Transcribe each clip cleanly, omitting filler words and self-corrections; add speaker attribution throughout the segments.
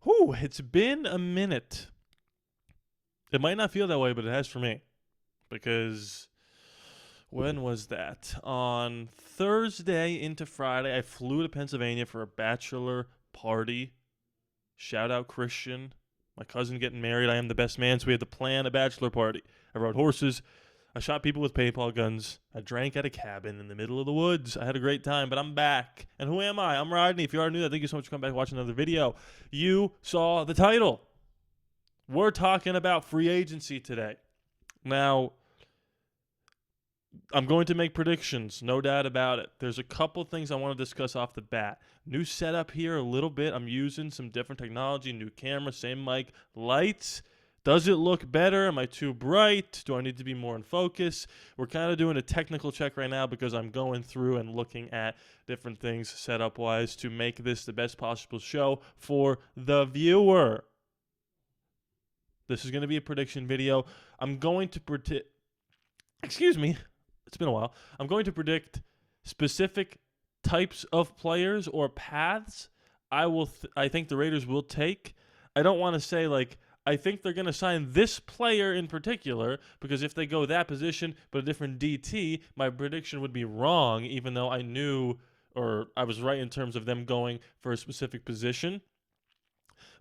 Speaker 1: Whew, it's been a minute. It might not feel that way, but it has for me. Because when was that? On Thursday into Friday, I flew to Pennsylvania for a bachelor party. Shout out Christian. My cousin getting married. I am the best man, so we had to plan a bachelor party. I rode horses. I shot people with paintball guns. I drank at a cabin in the middle of the woods. I had a great time, but I'm back. And who am I? I'm Rodney. If you already knew that, thank you so much for coming back and watching another video. You saw the title. We're talking about free agency today. Now, I'm going to make predictions, no doubt about it. There's a couple things I want to discuss off the bat. New setup here a little bit. I'm using some different technology, new camera, same mic, lights. Does it look better? Am I too bright? Do I need to be more in focus? We're kind of doing a technical check right now because I'm going through and looking at different things setup-wise to make this the best possible show for the viewer. This is going to be a prediction video. I'm going to predict... Excuse me. It's been a while. I'm going to predict specific types of players or paths I think the Raiders will take. I don't want to say, like, I think they're going to sign this player in particular, because if they go that position but a different DT, my prediction would be wrong, even though I knew or I was right in terms of them going for a specific position.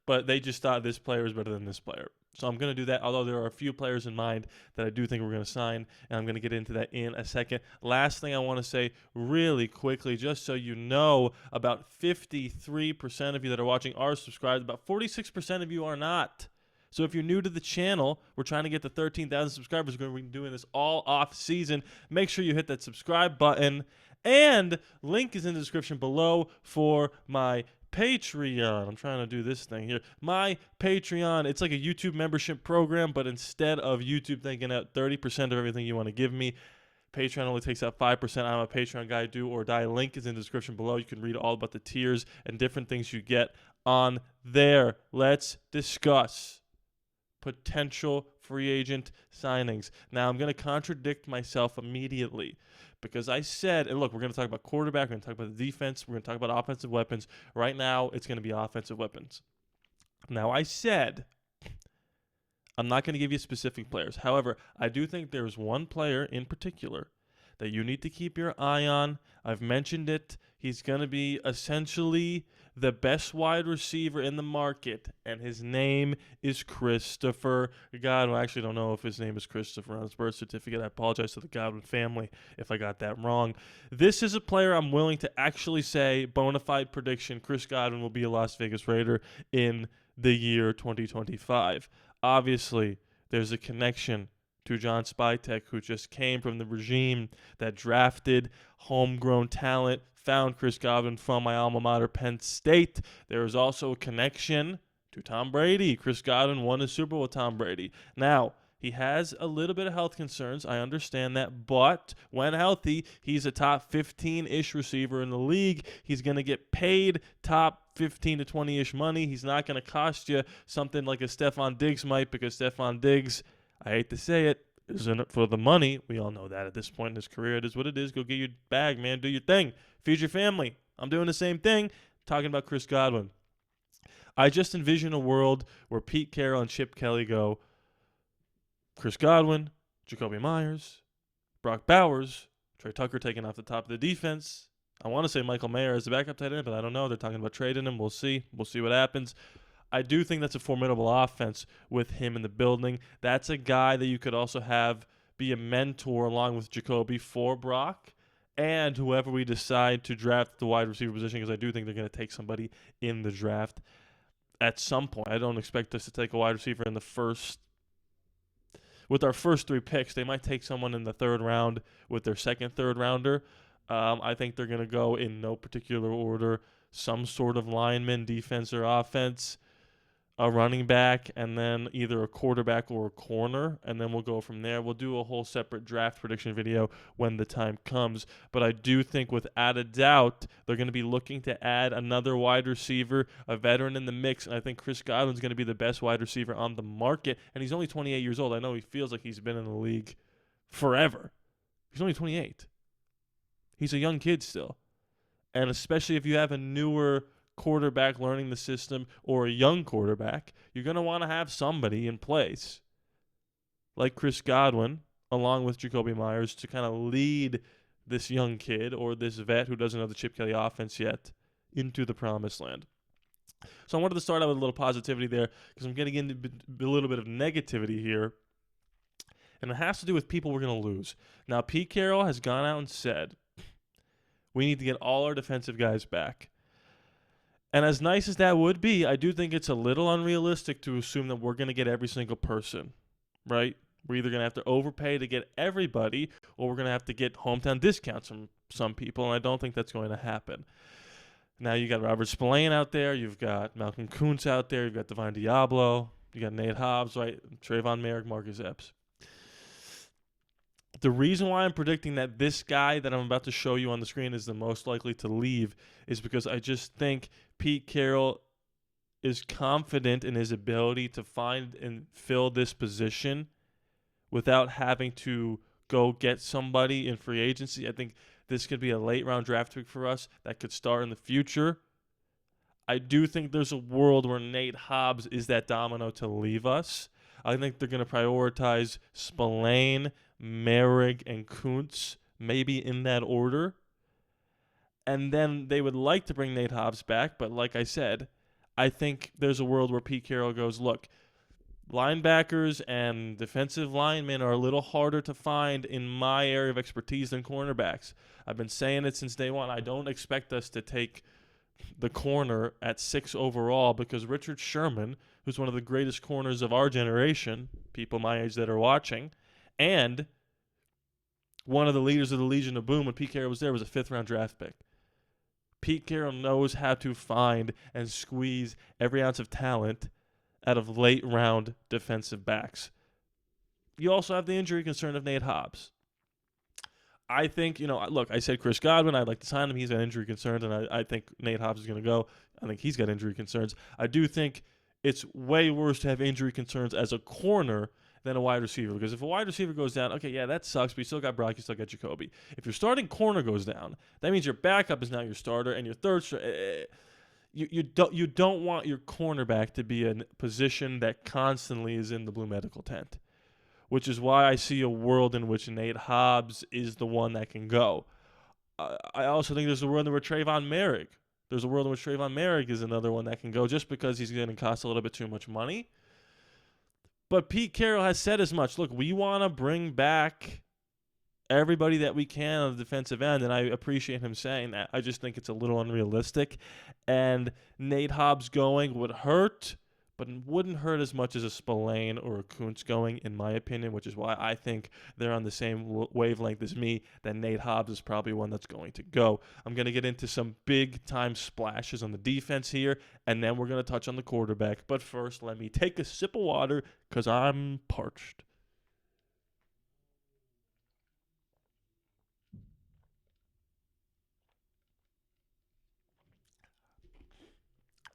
Speaker 1: But they just thought this player is better than this player. So I'm going to do that, although there are a few players in mind that I do think we're going to sign, and I'm going to get into that in a second. Last thing I want to say really quickly, just so you know, about 53% of you that are watching are subscribed. About 46% of you are not. So if you're new to the channel, we're trying to get to 13,000 subscribers. We're going to be doing this all off season. Make sure you hit that subscribe button. And link is in the description below for my Patreon. I'm trying to do this thing here. My Patreon, it's like a YouTube membership program, but instead of YouTube taking out 30% of everything you want to give me, Patreon only takes out 5%. I'm a Patreon guy, do or die. Link is in the description below. You can read all about the tiers and different things you get on there. Let's discuss potential free agent signings. Now, I'm going to contradict myself immediately because I said, and look, we're going to talk about quarterback, we're going to talk about the defense, we're going to talk about offensive weapons. Right now, it's going to be offensive weapons. Now, I said I'm not going to give you specific players. However, I do think there's one player in particular that you need to keep your eye on. I've mentioned it. He's going to be essentially the best wide receiver in the market, and his name is Christopher Godwin. I actually don't know if his name is Christopher on his birth certificate. I apologize to the Godwin family if I got that wrong. This is a player I'm willing to actually say, bona fide prediction, Chris Godwin will be a Las Vegas Raider in the year 2025. Obviously, there's a connection to John Spytek, who just came from the regime that drafted homegrown talent, found Chris Godwin from my alma mater, Penn State. There is also a connection to Tom Brady. Chris Godwin won a Super Bowl with Tom Brady. Now, he has a little bit of health concerns. I understand that. But when healthy, he's a top 15-ish receiver in the league. He's going to get paid top 15 to 20-ish money. He's not going to cost you something like a Stephon Diggs might, because Stephon Diggs, I hate to say it, is in it for the money. We all know that at this point in his career. It is what it is. Go get your bag, man. Do your thing. Feed your family. I'm doing the same thing. Talking about Chris Godwin. I just envision a world where Pete Carroll and Chip Kelly go, Chris Godwin, Jacoby Myers, Brock Bowers, Trey Tucker taking off the top of the defense. I want to say Michael Mayer as the backup tight end, but I don't know. They're talking about trading him. We'll see. We'll see what happens. I do think that's a formidable offense with him in the building. That's a guy that you could also have be a mentor along with Jacoby for Brock and whoever we decide to draft the wide receiver position, because I do think they're going to take somebody in the draft at some point. I don't expect us to take a wide receiver in the first. With our first 3 picks, they might take someone in the 3rd round with their second third rounder. I think they're going to go in no particular order. Some sort of lineman, defense, or offense, a running back, and then either a quarterback or a corner, and then we'll go from there. We'll do a whole separate draft prediction video when the time comes, but I do think without a doubt they're going to be looking to add another wide receiver, a veteran in the mix, and I think Chris Godwin's going to be the best wide receiver on the market, and he's only 28 years old. I know he feels like he's been in the league forever. He's only 28. He's a young kid still, and especially if you have a newer quarterback learning the system or a young quarterback, you're going to want to have somebody in place like Chris Godwin, along with Jacoby Myers, to kind of lead this young kid or this vet who doesn't know the Chip Kelly offense yet into the promised land. So I wanted to start out with a little positivity there because I'm getting into a little bit of negativity here. And it has to do with people we're going to lose. Now, Pete Carroll has gone out and said, we need to get all our defensive guys back. And as nice as that would be, I do think it's a little unrealistic to assume that we're going to get every single person, right? We're either going to have to overpay to get everybody, or we're going to have to get hometown discounts from some people, and I don't think that's going to happen. Now you got Robert Spillane out there, you've got Malcolm Kuntz out there, you've got Divine Diablo, you got Nate Hobbs, right? Trayvon Merrick, Marcus Epps. The reason why I'm predicting that this guy that I'm about to show you on the screen is the most likely to leave is because I just think Pete Carroll is confident in his ability to find and fill this position without having to go get somebody in free agency. I think this could be a late round draft pick for us that could start in the future. I do think there's a world where Nate Hobbs is that domino to leave us. I think they're going to prioritize Spillane, Merrick, and Kuntz, maybe in that order. And then they would like to bring Nate Hobbs back, but like I said, I think there's a world where Pete Carroll goes, look, linebackers and defensive linemen are a little harder to find in my area of expertise than cornerbacks. I've been saying it since day one. I don't expect us to take the corner at 6 overall because Richard Sherman, who's one of the greatest corners of our generation, people my age that are watching, and one of the leaders of the Legion of Boom when Pete Carroll was there, was a 5th-round draft pick. Pete Carroll knows how to find and squeeze every ounce of talent out of late-round defensive backs. You also have the injury concern of Nate Hobbs. I think, look, I said Chris Godwin. I'd like to sign him. He's got injury concerns, and I think Nate Hobbs is going to go. I think he's got injury concerns. I do think it's way worse to have injury concerns as a corner than a wide receiver, because if a wide receiver goes down, okay, yeah, that sucks, but you still got Brock, you still got Jacoby. If your starting corner goes down, that means your backup is now your starter, and your third you don't want your cornerback to be a position that constantly is in the blue medical tent, which is why I see a world in which Nate Hobbs is the one that can go. I also think there's a world in which Trayvon Merrick. There's a world in which Trayvon Merrick is another one that can go just because he's going to cost a little bit too much money. But Pete Carroll has said as much. Look, we want to bring back everybody that we can on the defensive end, and I appreciate him saying that. I just think it's a little unrealistic. And Nate Hobbs going would hurt, but it wouldn't hurt as much as a Spillane or a Kuntz going, in my opinion, which is why I think they're on the same wavelength as me, that Nate Hobbs is probably one that's going to go. I'm going to get into some big-time splashes on the defense here, and then we're going to touch on the quarterback. But first, let me take a sip of water because I'm parched.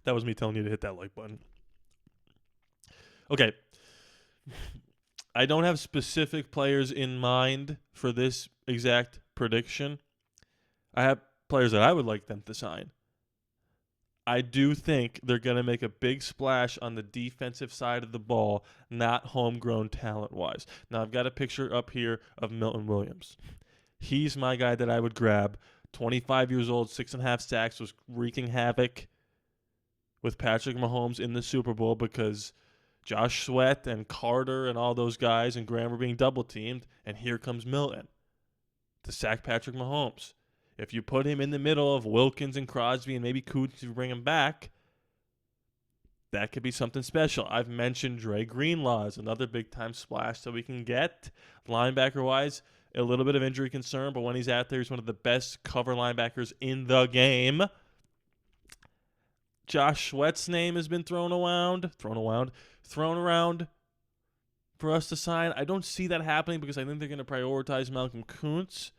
Speaker 1: That was me telling you to hit that like button. Okay. I don't have specific players in mind for this exact prediction. I have players that I would like them to sign. I do think they're going to make a big splash on the defensive side of the ball, not homegrown talent-wise. Now, I've got a picture up here of Milton Williams. He's my guy that I would grab. 25 years old, 6.5 sacks, was wreaking havoc with Patrick Mahomes in the Super Bowl because Josh Sweat and Carter and all those guys and Graham were being double-teamed, and here comes Milton to sack Patrick Mahomes. If you put him in the middle of Wilkins and Crosby and maybe Coots to bring him back, that could be something special. I've mentioned Dre Greenlaw as another big-time splash that we can get. Linebacker-wise, a little bit of injury concern, but when he's out there, he's one of the best cover linebackers in the game. Josh Sweat's name has been thrown around for us to sign. I don't see that happening because I think they're going to prioritize Malcolm Kuntz.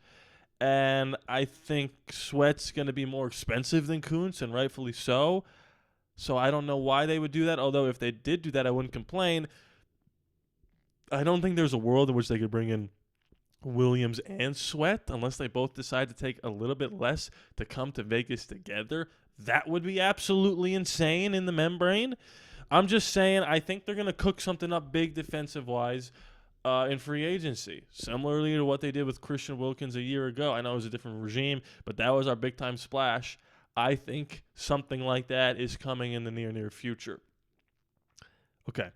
Speaker 1: And I think Sweat's going to be more expensive than Kuntz, and rightfully so. So I don't know why they would do that, although if they did do that, I wouldn't complain. I don't think there's a world in which they could bring in Williams and Sweat, unless they both decide to take a little bit less to come to Vegas together. That would be absolutely insane in the membrane. I'm just saying, I think they're going to cook something up big defensive-wise in free agency, similarly to what they did with Christian Wilkins a year ago. I know it was a different regime, but that was our big-time splash. I think something like that is coming in the near future. Okay.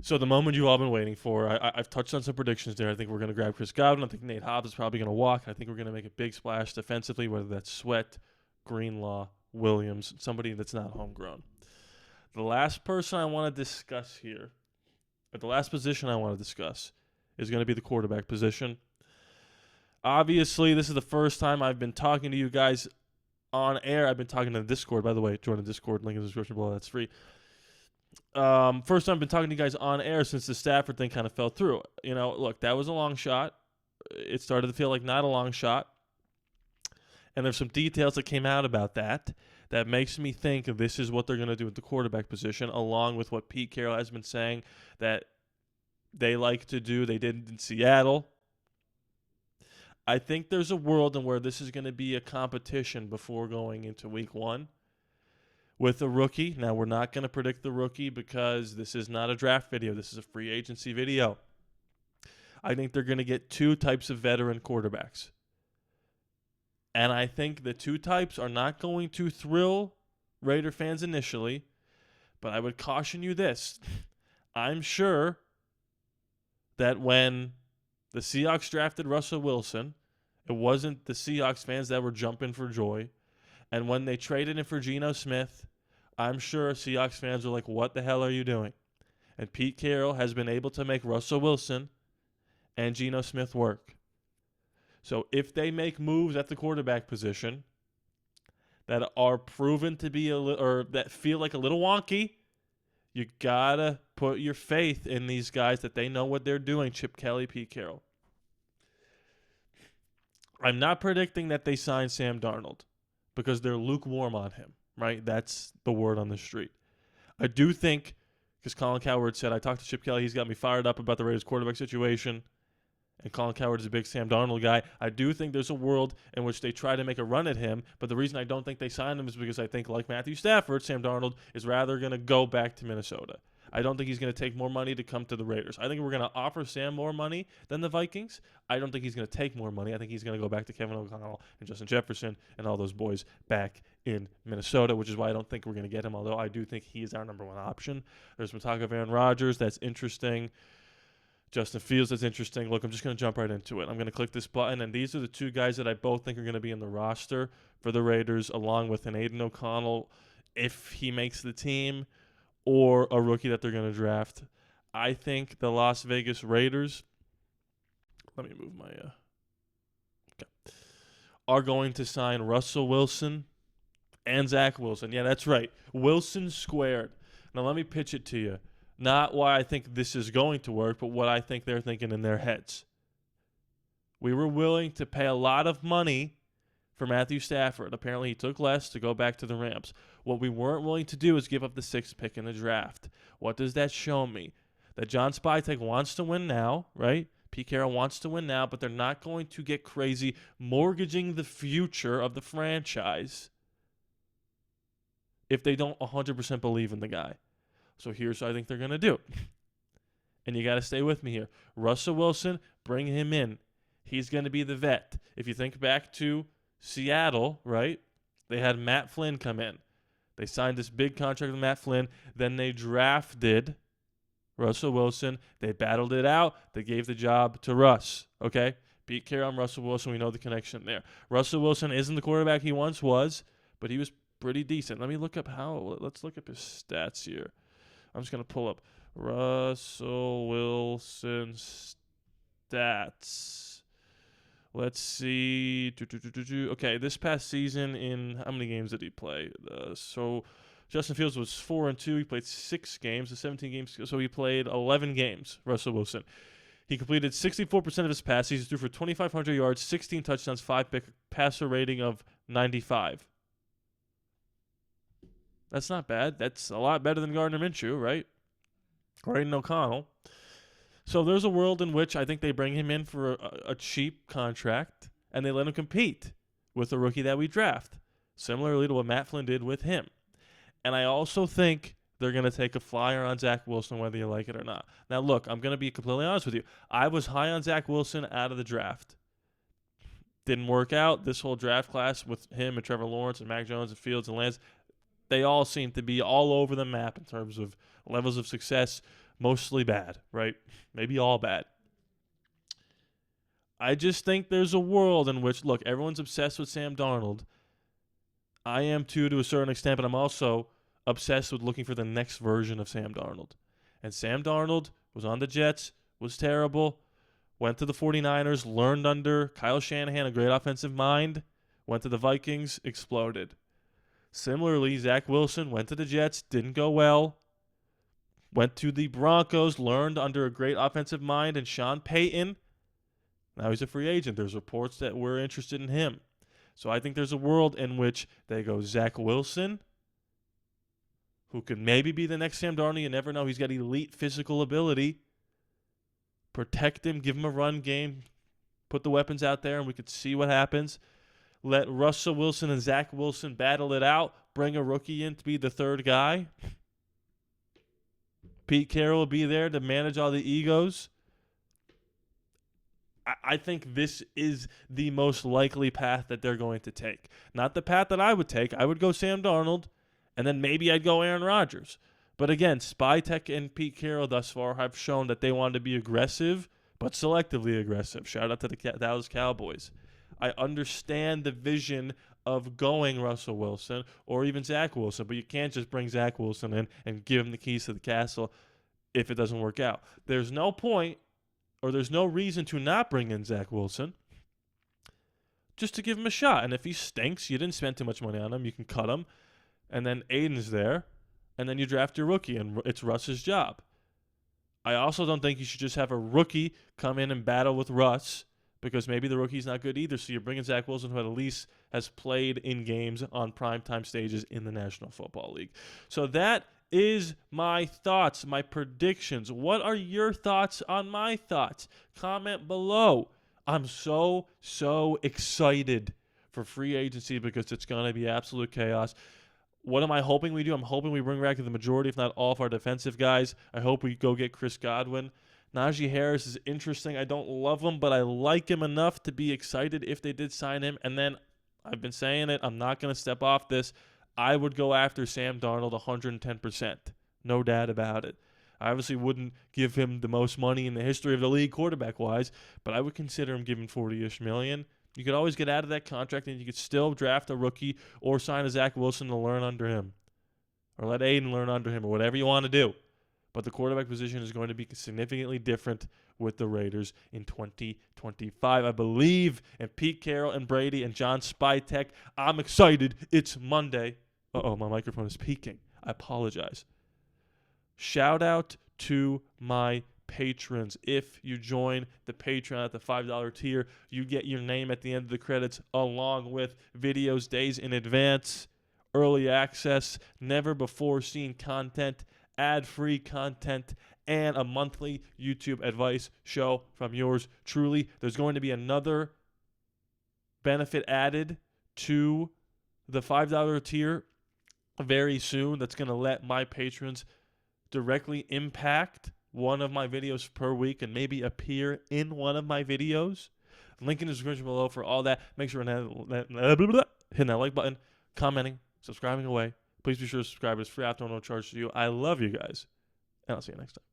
Speaker 1: So the moment you've all been waiting for, I've touched on some predictions there. I think we're going to grab Chris Godwin. I think Nate Hobbs is probably going to walk. I think we're going to make a big splash defensively, whether that's Sweat, Greenlaw, Williams, somebody that's not homegrown. The last person I want to discuss here, or the last position I want to discuss, is going to be the quarterback position. Obviously, this is the first time I've been talking to you guys on air. I've been talking to the Discord, by the way. Join the Discord, link in the description below. That's free. First time I've been talking to you guys on air since the Stafford thing kind of fell through. You know, look, that was a long shot. It started to feel like not a long shot. And there's some details that came out about that makes me think this is what they're going to do at the quarterback position, along with what Pete Carroll has been saying that they like to do. They did in Seattle. I think there's a world in where this is going to be a competition before going into week 1 with a rookie. Now, we're not going to predict the rookie because this is not a draft video. This is a free agency video. I think they're going to get 2 types of veteran quarterbacks. And I think the 2 types are not going to thrill Raider fans initially, but I would caution you this. I'm sure that when the Seahawks drafted Russell Wilson, it wasn't the Seahawks fans that were jumping for joy. And when they traded him for Geno Smith, I'm sure Seahawks fans were like, what the hell are you doing? And Pete Carroll has been able to make Russell Wilson and Geno Smith work. So if they make moves at the quarterback position that are proven to be or that feel like a little wonky, you gotta put your faith in these guys that they know what they're doing. Chip Kelly, Pete Carroll. I'm not predicting that they sign Sam Darnold because they're lukewarm on him, right? That's the word on the street. I do think, because Colin Cowherd said, I talked to Chip Kelly, he's got me fired up about the Raiders quarterback situation. And Colin Cowherd is a big Sam Darnold guy. I do think there's a world in which they try to make a run at him, but the reason I don't think they sign him is because I think, like Matthew Stafford, Sam Darnold is rather going to go back to Minnesota. I don't think he's going to take more money to come to the Raiders. I think we're going to offer Sam more money than the Vikings. I don't think he's going to take more money. I think he's going to go back to Kevin O'Connell and Justin Jefferson and all those boys back in Minnesota, which is why I don't think we're going to get him, although I do think he is our number 1 option. There's some talk of Aaron Rodgers. That's interesting. Justin Fields, that's interesting. Look, I'm just going to jump right into it. I'm going to click this button, and these are the 2 guys that I both think are going to be in the roster for the Raiders, along with an Aiden O'Connell, if he makes the team, or a rookie that they're going to draft. I think the Las Vegas Raiders, let me move my, are going to sign Russell Wilson and Zach Wilson. Yeah, that's right. Wilson squared. Now, let me pitch it to you. Not why I think this is going to work, but what I think they're thinking in their heads. We were willing to pay a lot of money for Matthew Stafford. Apparently, he took less to go back to the Rams. What we weren't willing to do is give up the 6th pick in the draft. What does that show me? That John Spytek wants to win now, right? Pete Carroll wants to win now, but they're not going to get crazy mortgaging the future of the franchise if they don't 100% believe in the guy. So here's what I think they're going to do. And you got to stay with me here. Russell Wilson, bring him in. He's going to be the vet. If you think back to Seattle, right? They had Matt Flynn come in. They signed this big contract with Matt Flynn. Then they drafted Russell Wilson. They battled it out. They gave the job to Russ. Okay? Pete Carroll and Russell Wilson, we know the connection there. Russell Wilson isn't the quarterback he once was, but he was pretty decent. Let's look up his stats here. I'm just going to pull up Russell Wilson stats. Let's see. Okay, this past season, in how many games did he play? So Justin Fields was 4-2. He played 6 games, 17 games. So he played 11 games, Russell Wilson. He completed 64% of his passes. He threw for 2,500 yards, 16 touchdowns, 5 pick, passer rating of 95. That's not bad. That's a lot better than Gardner Minshew, right? Or Aiden O'Connell. So there's a world in which I think they bring him in for a cheap contract and they let him compete with the rookie that we draft, similarly to what Matt Flynn did with him. And I also think they're going to take a flyer on Zach Wilson, whether you like it or not. Now, look, I'm going to be completely honest with you. I was high on Zach Wilson out of the draft. Didn't work out. This whole draft class with him and Trevor Lawrence and Mac Jones and Fields and Lance, they all seem to be all over the map in terms of levels of success, mostly bad, right? Maybe all bad. I just think there's a world in which, look, everyone's obsessed with Sam Darnold. I am too to a certain extent, but I'm also obsessed with looking for the next version of Sam Darnold. And Sam Darnold was on the Jets, was terrible, went to the 49ers, learned under Kyle Shanahan, a great offensive mind, went to the Vikings, exploded. Similarly, Zach Wilson went to the Jets, didn't go well, went to the Broncos, learned under a great offensive mind and Sean Payton. Now he's a free agent. There's reports that we're interested in him. So I think there's a world in which they go Zach Wilson, who could maybe be the next Sam Darnold. You never know. He's got elite physical ability. Protect him, give him a run game, put the weapons out there, and we could see what happens. Let Russell Wilson and Zach Wilson battle it out. Bring a rookie in to be the third guy. Pete Carroll will be there to manage all the egos. I think this is the most likely path that they're going to take. Not the path that I would take. I would go Sam Darnold, and then maybe I'd go Aaron Rodgers. But again, Spytek and Pete Carroll thus far have shown that they want to be aggressive, but selectively aggressive. Shout out to the Dallas Cowboys. I understand the vision of going Russell Wilson or even Zach Wilson, but you can't just bring Zach Wilson in and give him the keys to the castle if it doesn't work out. There's no point or there's no reason to not bring in Zach Wilson just to give him a shot. And if he stinks, you didn't spend too much money on him, you can cut him. And then Aiden's there, and then you draft your rookie, and it's Russ's job. I also don't think you should just have a rookie come in and battle with Russ because maybe the rookie's not good either. So you're bringing Zach Wilson, who at least has played in games on primetime stages in the National Football League. So that is my thoughts, my predictions. What are your thoughts on my thoughts? Comment below. I'm so excited for free agency because it's going to be absolute chaos. What am I hoping we do? I'm hoping we bring back the majority, if not all, of our defensive guys. I hope we go get Chris Godwin. Najee Harris is interesting. I don't love him, but I like him enough to be excited if they did sign him. And then, I've been saying it, I'm not going to step off this. I would go after Sam Darnold 110%. No doubt about it. I obviously wouldn't give him the most money in the history of the league quarterback-wise, but I would consider him giving $40-ish million. You could always get out of that contract, and you could still draft a rookie or sign a Zach Wilson to learn under him. Or let Aiden learn under him, or whatever you want to do. But the quarterback position is going to be significantly different with the Raiders in 2025. I believe in Pete Carroll and Brady and John Spytek. I'm excited. It's Monday. Uh-oh, my microphone is peaking. I apologize. Shout out to my patrons. If you join the Patreon at the $5 tier, you get your name at the end of the credits along with videos days in advance, early access, never before seen content, ad-free content, and a monthly YouTube advice show from yours truly. There's going to be another benefit added to the $5 tier very soon that's going to let my patrons directly impact one of my videos per week and maybe appear in one of my videos. Link in the description below for all that. Make sure hitting that like button, commenting, subscribing away. Please be sure to subscribe. It's free after no charge to you. I love you guys, and I'll see you next time.